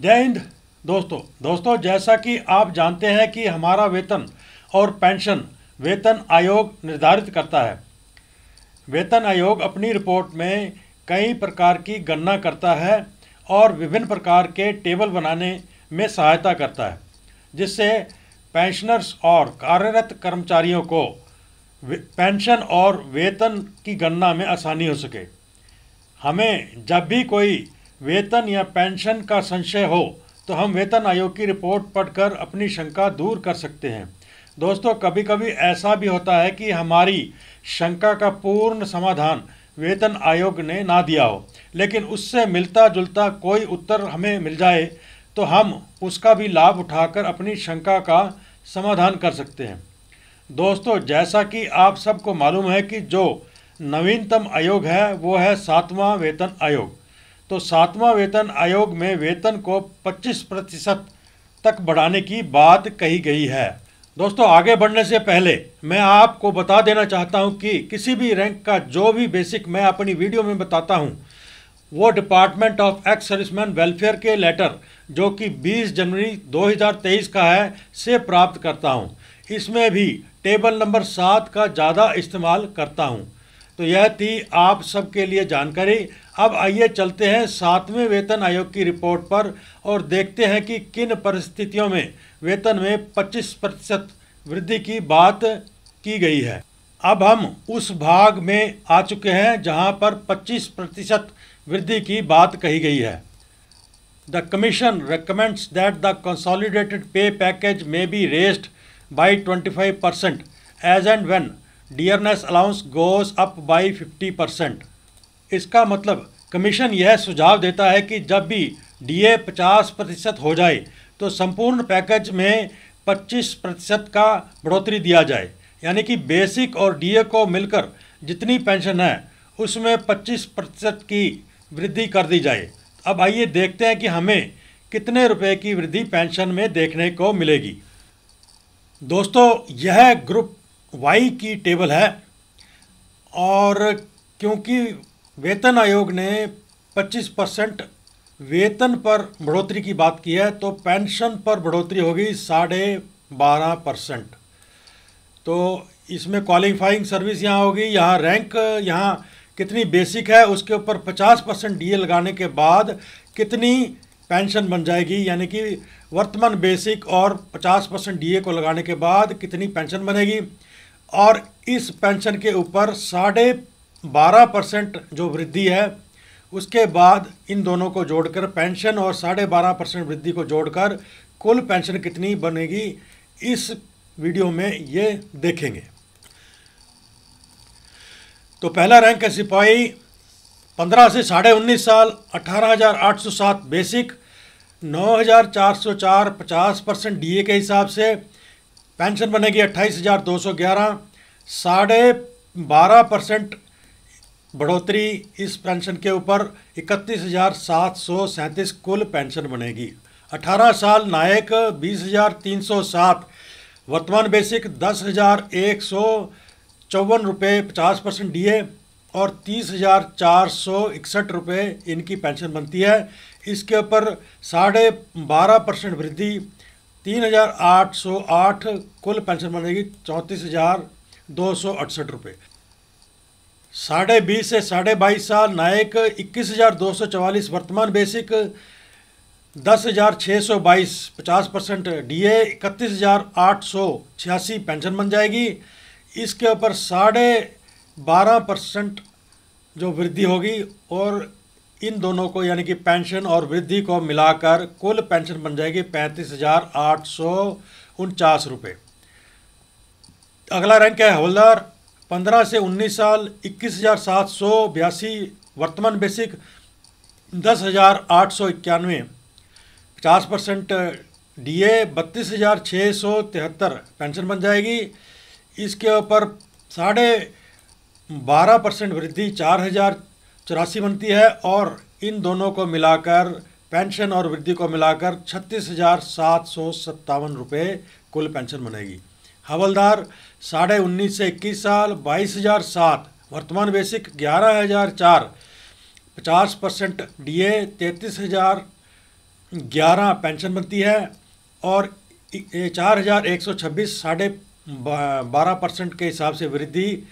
जय हिंद। दोस्तों जैसा कि आप जानते हैं कि हमारा वेतन और पेंशन वेतन आयोग निर्धारित करता है। वेतन आयोग अपनी रिपोर्ट में कई प्रकार की गणना करता है और विभिन्न प्रकार के टेबल बनाने में सहायता करता है, जिससे पेंशनर्स और कार्यरत कर्मचारियों को पेंशन और वेतन की गणना में आसानी हो सके। हमें जब भी कोई वेतन या पेंशन का संशय हो तो हम वेतन आयोग की रिपोर्ट पढ़कर अपनी शंका दूर कर सकते हैं। दोस्तों, कभी कभी ऐसा भी होता है कि हमारी शंका का पूर्ण समाधान वेतन आयोग ने ना दिया हो, लेकिन उससे मिलता जुलता कोई उत्तर हमें मिल जाए तो हम उसका भी लाभ उठाकर अपनी शंका का समाधान कर सकते हैं। दोस्तों, जैसा कि आप सबको मालूम है कि जो नवीनतम आयोग है वो है 7वां वेतन आयोग। तो 7वां वेतन आयोग में वेतन को 25% तक बढ़ाने की बात कही गई है। दोस्तों, आगे बढ़ने से पहले मैं आपको बता देना चाहता हूं कि किसी भी रैंक का जो भी बेसिक मैं अपनी वीडियो में बताता हूं वो department of ex serviceman welfare के लेटर जो कि 20 जनवरी 2023 का है से प्राप्त करता हूं। इसमें भी टेबल नंबर 7 का ज़्यादा इस्तेमाल करता हूं। तो यह थी आप सबके लिए जानकारी। अब आइए चलते हैं 7वें वेतन आयोग की रिपोर्ट पर और देखते हैं कि किन परिस्थितियों में वेतन में 25% वृद्धि की बात की गई है। अब हम उस भाग में आ चुके हैं जहां पर 25% वृद्धि की बात कही गई है। The Commission recommends that the consolidated pay package may be raised by 25% as and when dearness allowance goes up by 50%। इसका मतलब कमीशन यह सुझाव देता है कि जब भी डीए 50% हो जाए तो संपूर्ण पैकेज में 25% का बढ़ोतरी दिया जाए, यानी कि बेसिक और डीए को मिलकर जितनी पेंशन है उसमें 25% की वृद्धि कर दी जाए। अब आइए देखते हैं कि हमें कितने रुपए की वृद्धि पेंशन में देखने को मिलेगी। दोस्तों, यह ग्रुप वाई की टेबल है और क्योंकि वेतन आयोग ने 25% वेतन पर बढ़ोतरी की बात की है तो पेंशन पर बढ़ोतरी होगी 12.5%। तो इसमें क्वालिफाइंग सर्विस यहाँ होगी, यहाँ रैंक, यहाँ कितनी बेसिक है उसके ऊपर 50% डीए लगाने के बाद कितनी पेंशन बन जाएगी, यानी कि वर्तमान बेसिक और 50% डीए को लगाने के बाद कितनी पेंशन बनेगी। और इस पेंशन के ऊपर 12.5% जो वृद्धि है उसके बाद इन दोनों को जोड़कर पेंशन और 12.5% वृद्धि को जोड़कर कुल पेंशन कितनी बनेगी इस वीडियो में ये देखेंगे। तो पहला रैंक है सिपाही, 15 से 19.5 साल, 18,807 बेसिक, 9,404 50% डीए के हिसाब से पेंशन बनेगी 28,211। 12.5% बढ़ोतरी इस पेंशन के ऊपर 31,737 कुल पेंशन बनेगी। 18 साल नायक 20,307, वर्तमान बेसिक 10,154 रुपये 50% डीए और 30,461 रुपये इनकी पेंशन बनती है। इसके ऊपर 12.5% वृद्धि 3,808 कुल पेंशन बनेगी 34,268 रुपये। 20.5 से 22.5 साल नायक 21,244, वर्तमान बेसिक 10,622 50% डीए 31,886 पेंशन बन जाएगी। इसके ऊपर 12.5% जो वृद्धि होगी और इन दोनों को यानी कि पेंशन और वृद्धि को मिलाकर कुल पेंशन बन जाएगी 35,849 रुपये। अगला रैंक है हवलदार, 15 से 19 साल, 21,782, वर्तमान बेसिक 10,891, 50% डीए 32,673 पेंशन बन जाएगी। इसके ऊपर 12.5% वृद्धि 4,084 बनती है और इन दोनों को मिलाकर पेंशन और वृद्धि को मिलाकर 36,757 रुपये कुल पेंशन बनेगी। हवलदार 19.5 से 21 साल, 22,007, वर्तमान बेसिक 11,004, 50% डीए 33,000 11 पेंशन बनती है और 4,126 12.5% के हिसाब से वृद्धि,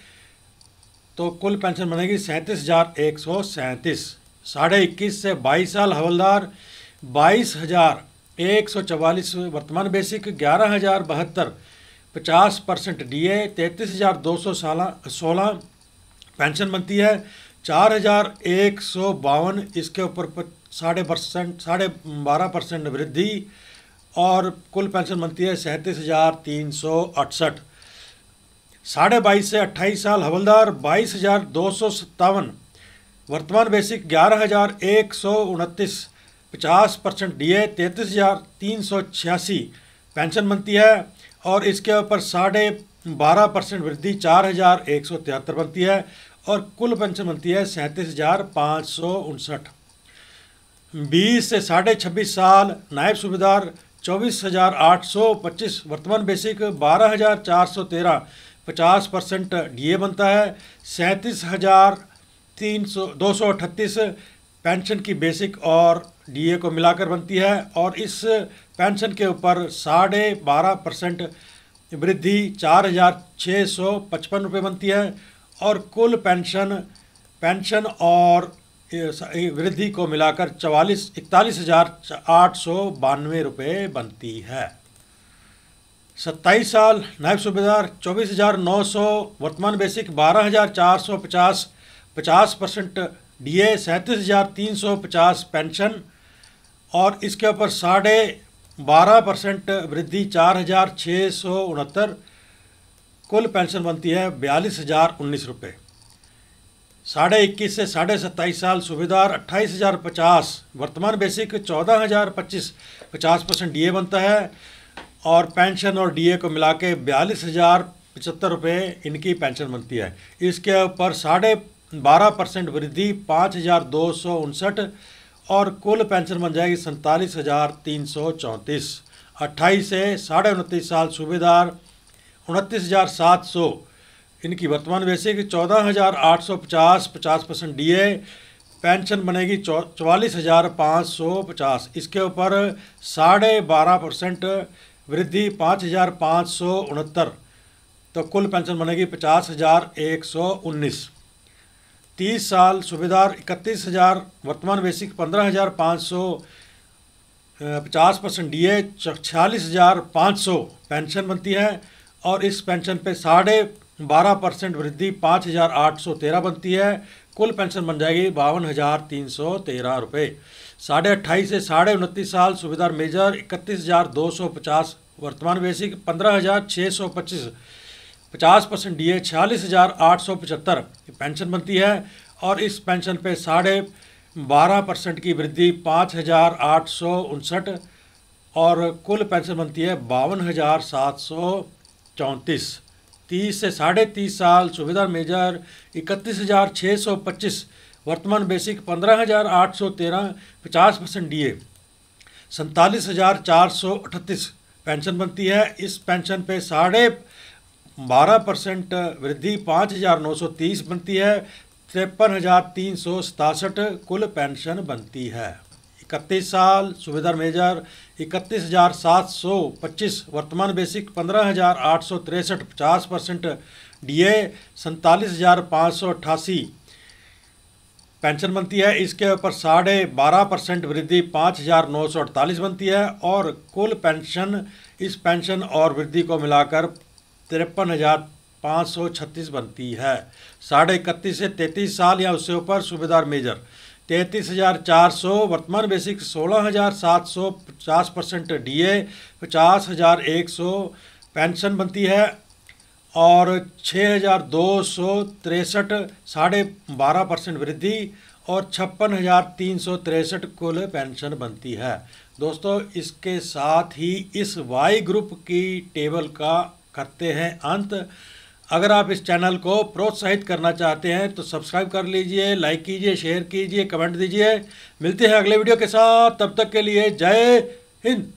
तो कुल पेंशन बनेगी 37,137। 21.5 से 22 साल हवलदार 22,144 वर्तमान बेसिक, 11,072 50% DA, 33,216 पेंशन बनती है, 4,152 इसके ऊपर 12.5% वृद्धि और कुल पेंशन बनती है 37,368। 22.5 से 28 साल हवलदार 22,257 वर्तमान बेसिक, 11,129 50% DA, 33,386 पेंशन बनती है और इसके ऊपर 12.5% वृद्धि 4,173 बनती है और कुल पेंशन बनती है 37,559। 20 से 26.5 साल नायब सूबेदार 24,825 वर्तमान बेसिक, 12,413 50% DA बनता है, 37,238 पेंशन की बेसिक और DA को मिलाकर बनती है और इस पेंशन के ऊपर 12.5% वृद्धि 4,655 रुपये बनती है और कुल पेंशन और वृद्धि को मिलाकर 41,892 रुपये बनती है। 27 साल नायब सूबेदार 24,900 वर्तमान बेसिक, 12,450 50% DA, 37,350 पेंशन और इसके ऊपर 12.5% वृद्धि 4,669, कुल पेंशन बनती है 42,019 रुपये। 21.5 से 27.5 साल सूबेदार 28,050 वर्तमान बेसिक, 14,025 50% DA बनता है और पेंशन और DA को मिला के 42,075 रुपये इनकी पेंशन बनती है। इसके ऊपर 12.5% वृद्धि 5,259 और कुल पेंशन बन जाएगी 47,334। 28 से 29.5 साल सूबेदार 29,700 इनकी वर्तमान बेसिक, 14,850 50% DA, पेंशन बनेगी 44,550। इसके ऊपर 12.5% वृद्धि 5,569 तो कुल पेंशन बनेगी 50,119। 30 साल सूबेदार 31,000 वर्तमान बेसिक, 15,500 50% DA, 46,500 पेंशन बनती है और इस पेंशन पे 12.5% वृद्धि 5,813 बनती है, कुल पेंशन बन जाएगी 52,313 रुपये। 28.5 से 29.5 साल सूबेदार मेजर 31,250 वर्तमान बेसिक, 15,625 50% DA, 46,875 पेंशन बनती है और इस पेंशन पे 12.5% की वृद्धि 5,859 और कुल पेंशन बनती है 52,734। 30 से 30.5 साल सूबेदार मेजर 31,625 वर्तमान बेसिक, 15,813 50% DA, 47,438 पेंशन बनती है। इस पेंशन पे 12.5% वृद्धि 5,930 बनती है, 53,367 कुल पेंशन बनती है। 31 साल सूबेदार मेजर 31,725 वर्तमान बेसिक, 15,863 50% DA, 47,588 पेंशन बनती है। इसके ऊपर 12.5% वृद्धि 5,948 बनती है और कुल पेंशन इस पेंशन और वृद्धि को मिलाकर 53,536 बनती है। 31.5 से 33 साल या उससे ऊपर सूबेदार मेजर 33,400 वर्तमान बेसिक, 16,700 50% DA, 50,100 पेंशन बनती है और 6,263 12.5% वृद्धि और 56,363 कुल पेंशन बनती है। दोस्तों, इसके साथ ही इस वाई ग्रुप की टेबल का करते हैं अंत। अगर आप इस चैनल को प्रोत्साहित करना चाहते हैं तो सब्सक्राइब कर लीजिए, लाइक कीजिए, शेयर कीजिए, कमेंट दीजिए। मिलते हैं अगले वीडियो के साथ, तब तक के लिए जय हिंद।